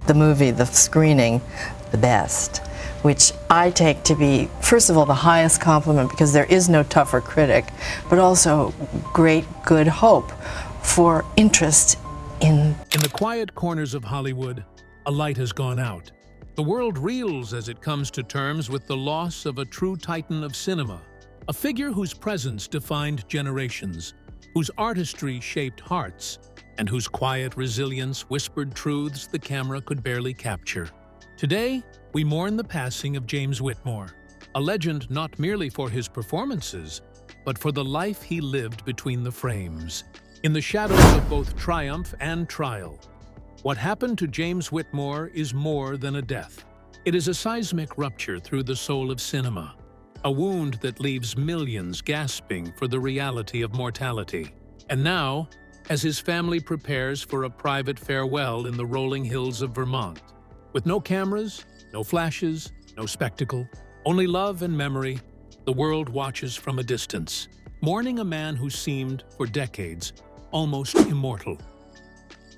the movie, the screening, the best, which I take to be, first of all, the highest compliment, because there is no tougher critic, but also great good hope for interest in... In the quiet corners of Hollywood, a light has gone out. The world reels as it comes to terms with the loss of a true titan of cinema, a figure whose presence defined generations, whose artistry shaped hearts, and whose quiet resilience whispered truths the camera could barely capture. Today, we mourn the passing of James Whitmore, a legend not merely for his performances, but for the life he lived between the frames. In the shadows of both triumph and trial, what happened to James Whitmore is more than a death. It is a seismic rupture through the soul of cinema, a wound that leaves millions gasping for the reality of mortality. And now, as his family prepares for a private farewell in the rolling hills of Vermont, with no cameras, no flashes, no spectacle, only love and memory, the world watches from a distance, mourning a man who seemed, for decades, almost immortal.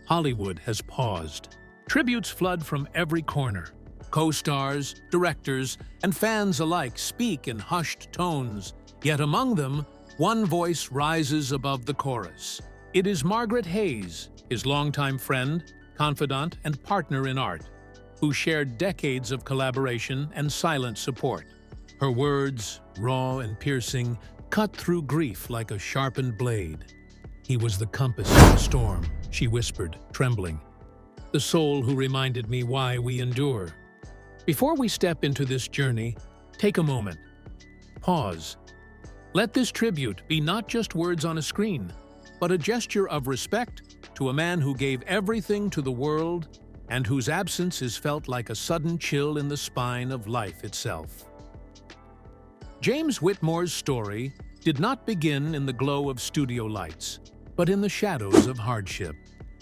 Hollywood has paused. Tributes flood from every corner. Co-stars, directors, and fans alike speak in hushed tones, yet among them, one voice rises above the chorus. It is Margaret Hayes, his longtime friend, confidant, and partner in art, who shared decades of collaboration and silent support. Her words, raw and piercing, cut through grief like a sharpened blade. "He was the compass in the storm," she whispered, trembling. "The soul who reminded me why we endure." Before we step into this journey, take a moment. Pause. Let this tribute be not just words on a screen, but a gesture of respect to a man who gave everything to the world and whose absence is felt like a sudden chill in the spine of life itself. James Whitmore's story did not begin in the glow of studio lights, but in the shadows of hardship.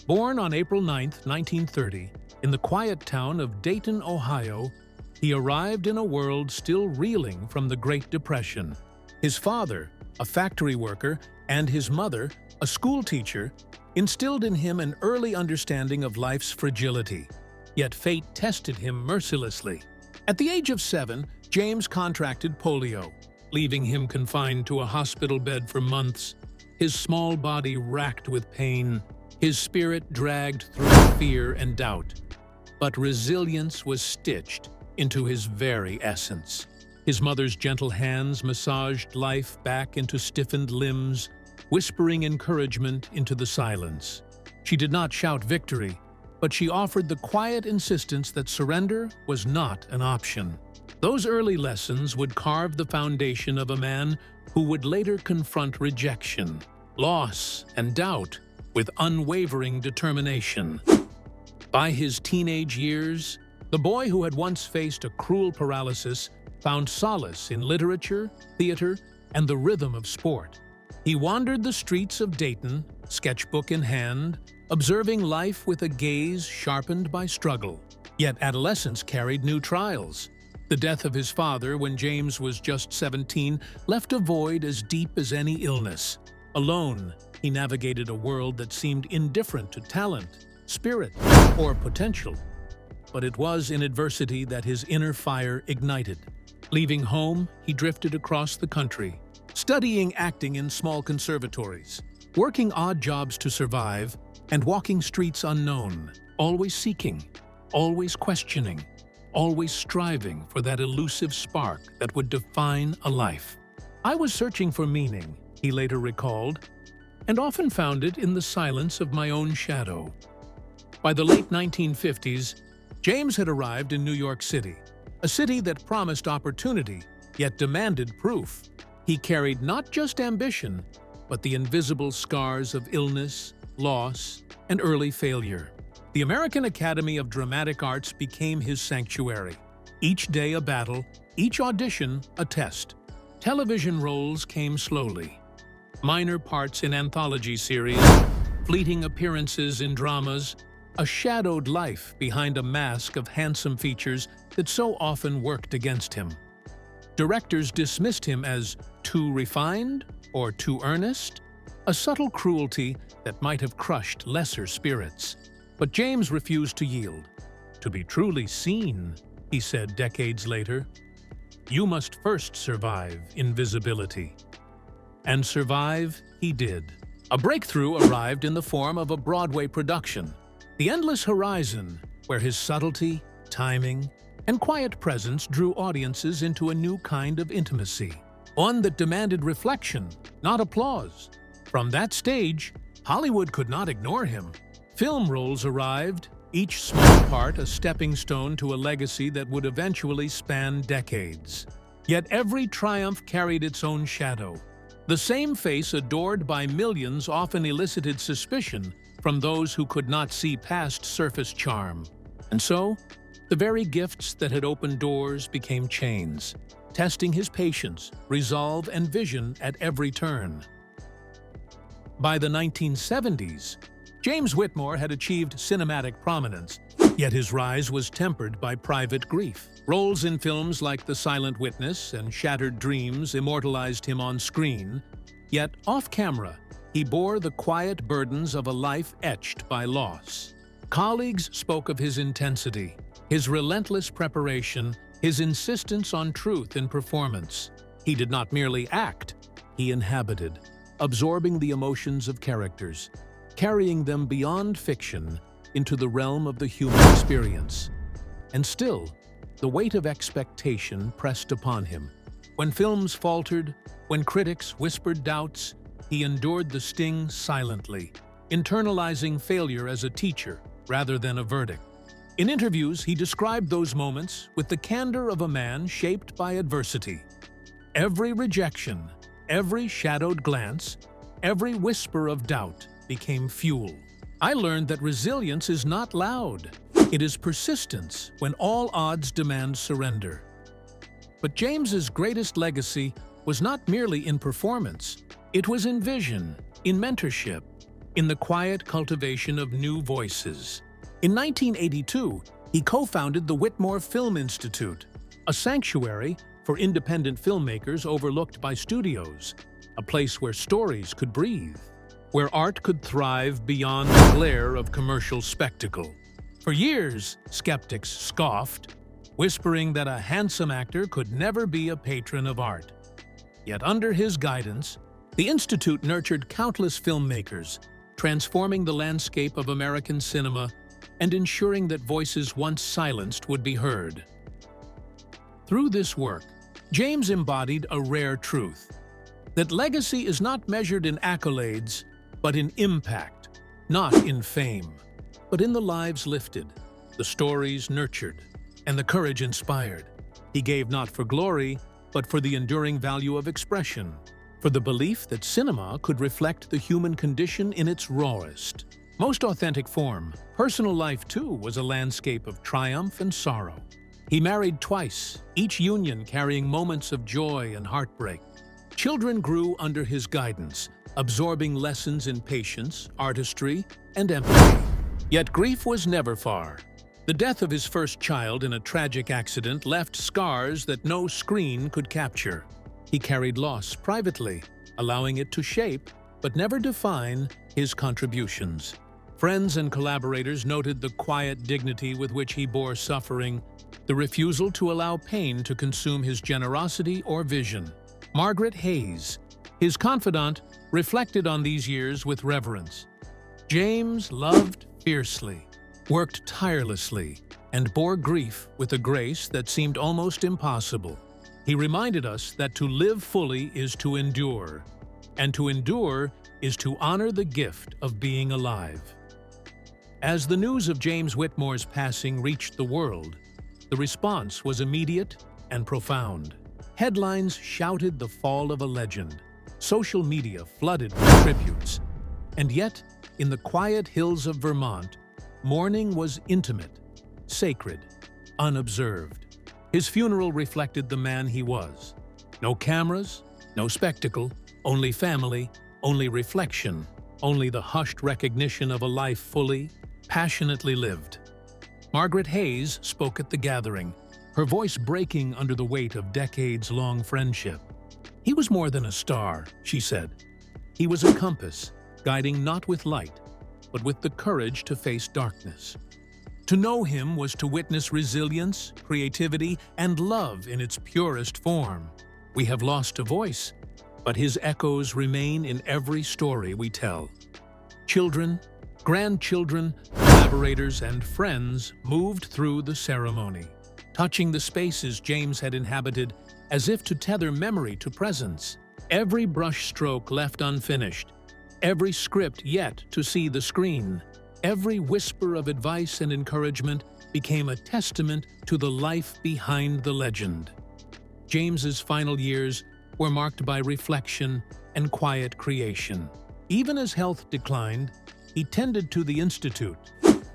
Born on April 9, 1930, in the quiet town of Dayton, Ohio, he arrived in a world still reeling from the Great Depression. His father, a factory worker, and his mother, a school teacher, instilled in him an early understanding of life's fragility. Yet fate tested him mercilessly. At the age of 7, James contracted polio, leaving him confined to a hospital bed for months, his small body racked with pain, his spirit dragged through fear and doubt. But resilience was stitched into his very essence. His mother's gentle hands massaged life back into stiffened limbs, whispering encouragement into the silence. She did not shout victory, but she offered the quiet insistence that surrender was not an option. Those early lessons would carve the foundation of a man who would later confront rejection, loss, and doubt with unwavering determination. By his teenage years, the boy who had once faced a cruel paralysis found solace in literature, theater, and the rhythm of sport. He wandered the streets of Dayton, sketchbook in hand, observing life with a gaze sharpened by struggle. Yet adolescence carried new trials. The death of his father when James was just 17 left a void as deep as any illness. Alone, he navigated a world that seemed indifferent to talent, spirit, or potential. But it was in adversity that his inner fire ignited. Leaving home, he drifted across the country, studying acting in small conservatories, working odd jobs to survive, and walking streets unknown, always seeking, always questioning, always striving for that elusive spark that would define a life. "I was searching for meaning," he later recalled, "and often found it in the silence of my own shadow." By the late 1950s, James had arrived in New York City, a city that promised opportunity, yet demanded proof. He carried not just ambition, but the invisible scars of illness, loss, and early failure. The American Academy of Dramatic Arts became his sanctuary. Each day a battle, each audition a test. Television roles came slowly. Minor parts in anthology series, fleeting appearances in dramas, a shadowed life behind a mask of handsome features that so often worked against him. Directors dismissed him as too refined or too earnest, a subtle cruelty that might have crushed lesser spirits. But James refused to yield. To be truly seen, he said decades later, you must first survive invisibility. And survive he did. A breakthrough arrived in the form of a Broadway production, The Endless Horizon, where his subtlety, timing, and quiet presence drew audiences into a new kind of intimacy, one that demanded reflection, not applause. From that stage, Hollywood could not ignore him. Film roles arrived, each small part a stepping stone to a legacy that would eventually span decades. Yet every triumph carried its own shadow. The same face adored by millions often elicited suspicion from those who could not see past surface charm. And so, the very gifts that had opened doors became chains, testing his patience, resolve, and vision at every turn. By the 1970s, James Whitmore had achieved cinematic prominence, yet his rise was tempered by private grief. Roles in films like The Silent Witness and Shattered Dreams immortalized him on screen, yet off-camera, he bore the quiet burdens of a life etched by loss. Colleagues spoke of his intensity, his relentless preparation, his insistence on truth in performance. He did not merely act, he inhabited, absorbing the emotions of characters, carrying them beyond fiction into the realm of the human experience. And still, the weight of expectation pressed upon him. When films faltered, when critics whispered doubts, he endured the sting silently, internalizing failure as a teacher rather than a verdict. In interviews, he described those moments with the candor of a man shaped by adversity. Every rejection, every shadowed glance, every whisper of doubt became fuel. I learned that resilience is not loud. It is persistence when all odds demand surrender. But James's greatest legacy was not merely in performance. It was in vision, in mentorship, in the quiet cultivation of new voices. In 1982, he co-founded the Whitmore Film Institute, a sanctuary for independent filmmakers overlooked by studios, a place where stories could breathe, where art could thrive beyond the glare of commercial spectacle. For years, skeptics scoffed, whispering that a handsome actor could never be a patron of art. Yet under his guidance, the Institute nurtured countless filmmakers, transforming the landscape of American cinema and ensuring that voices once silenced would be heard. Through this work, James embodied a rare truth, that legacy is not measured in accolades, but in impact, not in fame, but in the lives lifted, the stories nurtured, and the courage inspired. He gave not for glory, but for the enduring value of expression, for the belief that cinema could reflect the human condition in its rawest, most authentic form. Personal life, too, was a landscape of triumph and sorrow. He married twice, each union carrying moments of joy and heartbreak. Children grew under his guidance, absorbing lessons in patience, artistry, and empathy. Yet grief was never far. The death of his first child in a tragic accident left scars that no screen could capture. He carried loss privately, allowing it to shape, but never define, his contributions. Friends and collaborators noted the quiet dignity with which he bore suffering, the refusal to allow pain to consume his generosity or vision. Margaret Hayes, his confidant, reflected on these years with reverence. James loved fiercely, worked tirelessly, and bore grief with a grace that seemed almost impossible. He reminded us that to live fully is to endure, and to endure is to honor the gift of being alive. As the news of James Whitmore's passing reached the world, the response was immediate and profound. Headlines shouted the fall of a legend. Social media flooded with tributes. And yet, in the quiet hills of Vermont, mourning was intimate, sacred, unobserved. His funeral reflected the man he was. No cameras, no spectacle, only family, only reflection, only the hushed recognition of a life fully, passionately lived. Margaret Hayes spoke at the gathering, her voice breaking under the weight of decades-long friendship. He was more than a star, she said. He was a compass, guiding not with light, but with the courage to face darkness. To know him was to witness resilience, creativity, and love in its purest form. We have lost a voice, but his echoes remain in every story we tell. Children, grandchildren, collaborators, and friends moved through the ceremony, touching the spaces James had inhabited as if to tether memory to presence. Every brushstroke left unfinished, every script yet to see the screen, every whisper of advice and encouragement became a testament to the life behind the legend. James's final years were marked by reflection and quiet creation. Even as health declined, he tended to the Institute,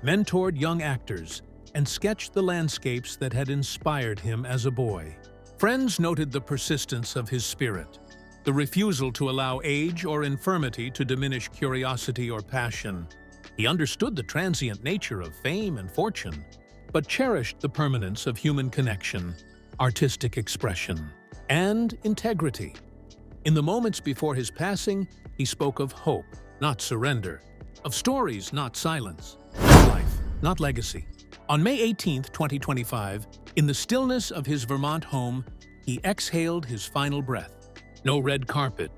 mentored young actors, and sketched the landscapes that had inspired him as a boy. Friends noted the persistence of his spirit, the refusal to allow age or infirmity to diminish curiosity or passion. He understood the transient nature of fame and fortune, but cherished the permanence of human connection, artistic expression, and integrity. In the moments before his passing, he spoke of hope, not surrender, of stories, not silence, of life, not legacy. On May 18, 2025, in the stillness of his Vermont home, he exhaled his final breath. No red carpet,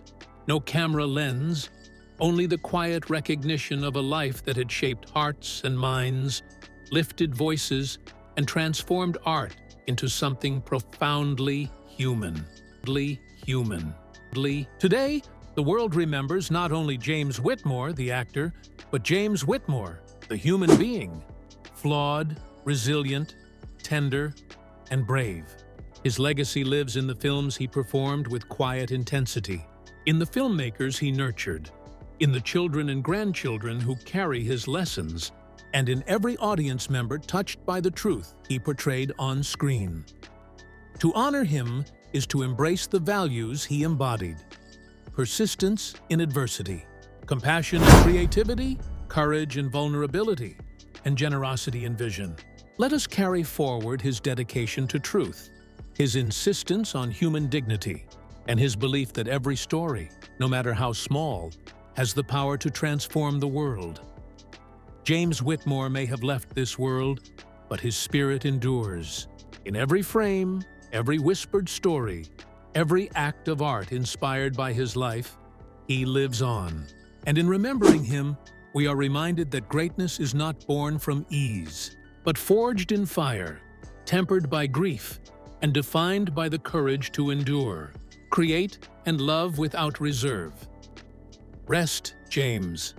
no camera lens, only the quiet recognition of a life that had shaped hearts and minds, lifted voices, and transformed art into something profoundly human. Today, the world remembers not only James Whitmore, the actor, but James Whitmore, the human being, flawed, resilient, tender, and brave. His legacy lives in the films he performed with quiet intensity, in the filmmakers he nurtured, in the children and grandchildren who carry his lessons, and in every audience member touched by the truth he portrayed on screen. To honor him is to embrace the values he embodied: persistence in adversity, compassion and creativity, courage and vulnerability, and generosity and vision. Let us carry forward his dedication to truth, his insistence on human dignity, and his belief that every story, no matter how small, has the power to transform the world. James Whitmore may have left this world, but his spirit endures. In every frame, every whispered story, every act of art inspired by his life, he lives on. And in remembering him, we are reminded that greatness is not born from ease, but forged in fire, tempered by grief, and defined by the courage to endure, create, and love without reserve. Rest, James.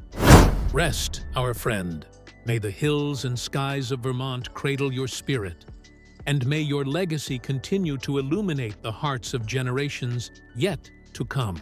Rest, our friend. May the hills and skies of Vermont cradle your spirit, and may your legacy continue to illuminate the hearts of generations yet to come.